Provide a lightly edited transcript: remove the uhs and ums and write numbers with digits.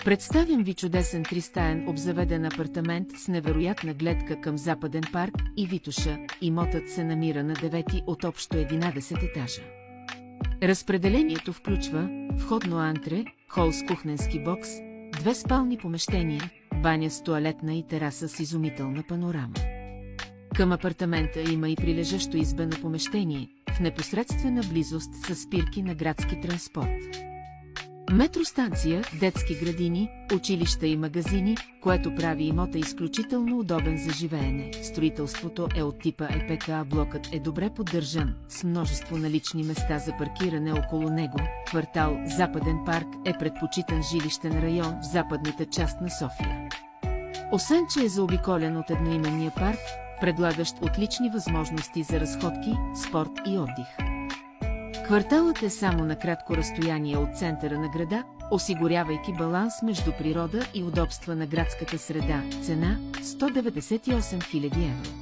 Представям ви чудесен тристаен обзаведен апартамент с невероятна гледка към Западен парк и Витоша. Имотът се намира на 9 от общо 11 етажа. Разпределението включва входно антре, хол с кухненски бокс, 2 спални помещения, баня с тоалетна и тераса с изумителна панорама. Към апартамента има и прилежащо избено помещение, в непосредствена близост с спирки на градски транспорт. Метростанция, детски градини, училища и магазини, което прави имота изключително удобен за живеене. Строителството е от типа ЕПК, блокът е добре поддържан, с множество налични места за паркиране около него. Квартал Западен парк е предпочитан жилищен район в западната част на София. Освен че е заобиколен от едноименния парк, предлагащ отлични възможности за разходки, спорт и отдих. Кварталът е само на кратко разстояние от центъра на града, осигурявайки баланс между природа и удобства на градската среда. Цена – 198 000 евро.